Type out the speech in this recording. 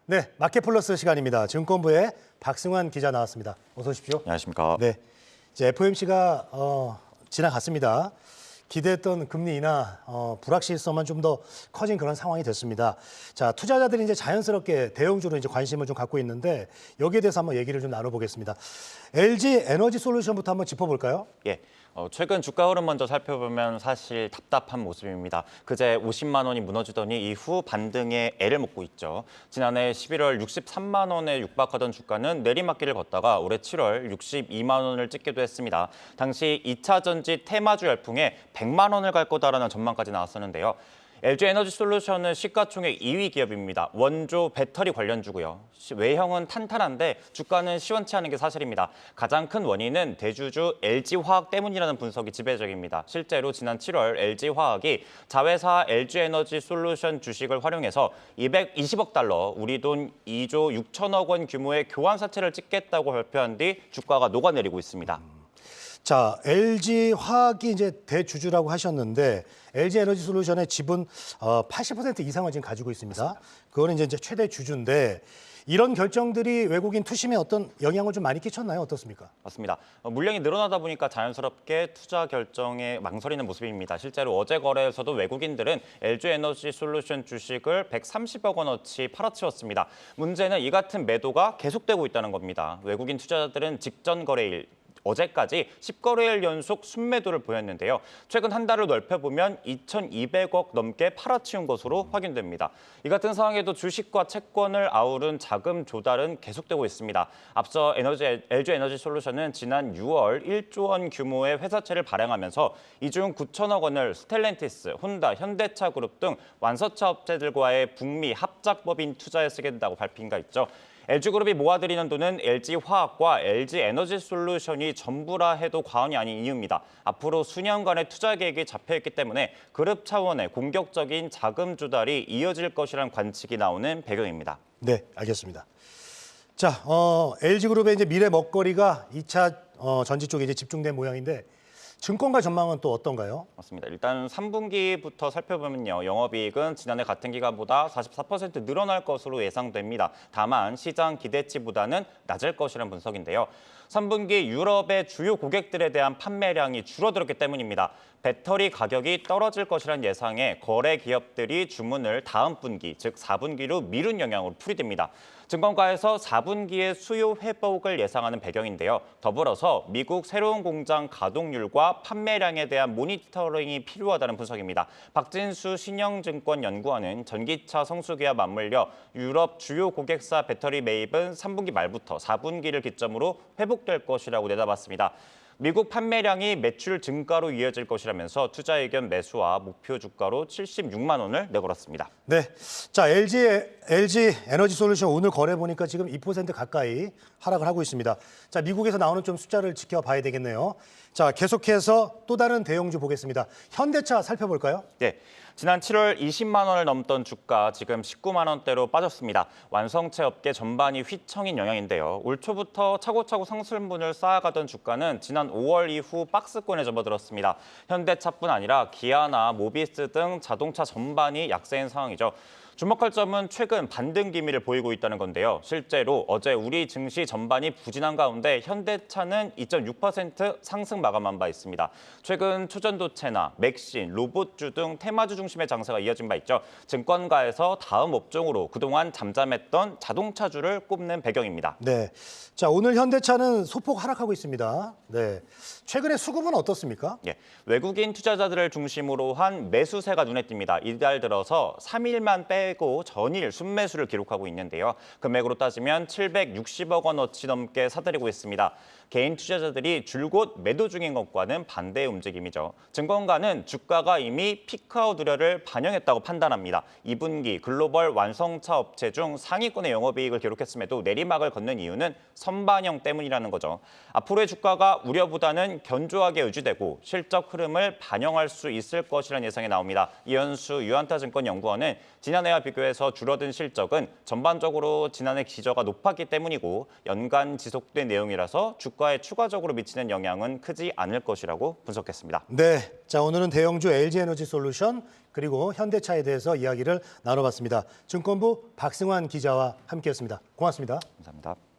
네, 마켓플러스 시간입니다. 증권부의 박승환 기자 나왔습니다. 어서 오십시오. 안녕하십니까. 네, 이제 FOMC가 지나갔습니다. 기대했던 금리 인하 불확실성만 좀 더 커진 그런 상황이 됐습니다. 자, 투자자들이 이제 자연스럽게 대형주로 이제 관심을 좀 갖고 있는데 여기에 대해서 한번 얘기를 좀 나눠보겠습니다. LG 에너지 솔루션부터 한번 짚어볼까요? 예. 최근 주가 흐름 먼저 살펴보면 사실 답답한 모습입니다. 그제 50만 원이 무너지더니 이후 반등에 애를 먹고 있죠. 지난해 11월 63만 원에 육박하던 주가는 내리막길을 걷다가 올해 7월 62만 원을 찍기도 했습니다. 당시 2차 전지 테마주 열풍에 100만 원을 갈 거다라는 전망까지 나왔었는데요. LG 에너지 솔루션은 시가총액 2위 기업입니다. 원조 배터리 관련주고요. 외형은 탄탄한데 주가는 시원치 않은 게 사실입니다. 가장 큰 원인은 대주주 LG화학 때문이라는 분석이 지배적입니다. 실제로 지난 7월 LG화학이 자회사 LG 에너지 솔루션 주식을 활용해서 220억 달러, 우리 돈 2조 6천억 원 규모의 교환사채를 찍겠다고 발표한 뒤 주가가 녹아내리고 있습니다. 자, LG 화학이 이제 대주주라고 하셨는데 LG 에너지 솔루션의 지분 80% 이상을 지금 가지고 있습니다. 맞습니다. 그거는 이제 최대 주주인데 이런 결정들이 외국인 투심에 어떤 영향을 좀 많이 끼쳤나요? 어떻습니까? 맞습니다. 물량이 늘어나다 보니까 자연스럽게 투자 결정에 망설이는 모습입니다. 실제로 어제 거래에서도 외국인들은 LG 에너지 솔루션 주식을 130억 원어치 팔아치웠습니다. 문제는 이 같은 매도가 계속되고 있다는 겁니다. 외국인 투자자들은 직전 거래일 어제까지 10거래일 연속 순매도를 보였는데요. 최근 한 달을 넓혀보면 2,200억 넘게 팔아치운 것으로 확인됩니다. 이 같은 상황에도 주식과 채권을 아우른 자금 조달은 계속되고 있습니다. 앞서 LG 에너지 솔루션은 지난 6월 1조 원 규모의 회사채를 발행하면서 이 중 9천억 원을 스텔렌티스, 혼다, 현대차 그룹 등 완소차 업체들과의 북미 합작법인 투자에 쓰겠다고 밝힌 바 있죠. LG그룹이 모아들이는 돈은 LG화학과 LG에너지솔루션이 전부라 해도 과언이 아닌 이유입니다. 앞으로 수년간의 투자 계획이 잡혀있기 때문에 그룹 차원의 공격적인 자금 조달이 이어질 것이라는 관측이 나오는 배경입니다. 네, 알겠습니다. 자, LG그룹의 이제 미래 먹거리가 2차 전지 쪽에 이제 집중된 모양인데 증권가 전망은 또 어떤가요? 맞습니다. 일단 3분기부터 살펴보면요. 영업이익은 지난해 같은 기간보다 44% 늘어날 것으로 예상됩니다. 다만 시장 기대치보다는 낮을 것이라는 분석인데요. 3분기 유럽의 주요 고객들에 대한 판매량이 줄어들었기 때문입니다. 배터리 가격이 떨어질 것이라는 예상에 거래 기업들이 주문을 다음 분기, 즉 4분기로 미룬 영향으로 풀이됩니다. 증권가에서 4분기의 수요 회복을 예상하는 배경인데요. 더불어서 미국 새로운 공장 가동률과 판매량에 대한 모니터링이 필요하다는 분석입니다. 박진수 신영증권연구원은 전기차 성수기와 맞물려 유럽 주요 고객사 배터리 매입은 3분기 말부터 4분기를 기점으로 회복될 것이라고 내다봤습니다. 미국 판매량이 매출 증가로 이어질 것이라면서 투자 의견 매수와 목표 주가로 76만 원을 내걸었습니다. 네, 자 LG 에너지 솔루션 오늘 거래 보니까 지금 2% 가까이 하락을 하고 있습니다. 자, 미국에서 나오는 좀 숫자를 지켜봐야 되겠네요. 자, 계속해서 또 다른 대형주 보겠습니다. 현대차 살펴볼까요? 네. 지난 7월 20만 원을 넘던 주가 지금 19만 원대로 빠졌습니다. 완성체 업계 전반이 휘청인 영향인데요. 올 초부터 차고차고 상승분을 쌓아가던 주가는 지난 5월 이후 박스권에 접어들었습니다. 현대차뿐 아니라 기아나 모비스 등 자동차 전반이 약세인 상황이죠. 주목할 점은 최근 반등 기미를 보이고 있다는 건데요. 실제로 어제 우리 증시 전반이 부진한 가운데 현대차는 2.6% 상승 마감한 바 있습니다. 최근 초전도체나 맥신, 로봇주 등 테마주 중심의 장세가 이어진 바 있죠. 증권가에서 다음 업종으로 그동안 잠잠했던 자동차주를 꼽는 배경입니다. 네, 자 오늘 현대차는 소폭 하락하고 있습니다. 네, 최근에 수급은 어떻습니까? 예, 외국인 투자자들을 중심으로 한 매수세가 눈에 띕니다. 이달 들어서 3일만 빼고 전일 순매수를 기록하고 있는데요. 금액으로 따지면 760억 원어치 넘게 사들이고 있습니다. 개인 투자자들이 줄곧 매도 중인 것과는 반대의 움직임이죠. 증권가는 주가가 이미 피크아웃 우려를 반영했다고 판단합니다. 2분기 글로벌 완성차 업체 중 상위권의 영업이익을 기록했음에도 내리막을 걷는 이유는 선반영 때문이라는 거죠. 앞으로의 주가가 우려보다는 견조하게 유지되고 실적 흐름을 반영할 수 있을 것이라는 예상이 나옵니다. 이현수 유한타증권연구원은 지난해와 지난해와 비교해서 줄어든 실적은 전반적으로 지난해 기저가 높았기 때문이고 연간 지속된 내용이라서 주가에 추가적으로 미치는 영향은 크지 않을 것이라고 분석했습니다. 네, 자 오늘은 대형주 LG에너지솔루션 그리고 현대차에 대해서 이야기를 나눠봤습니다. 증권부 박승환 기자와 함께했습니다. 고맙습니다. 감사합니다.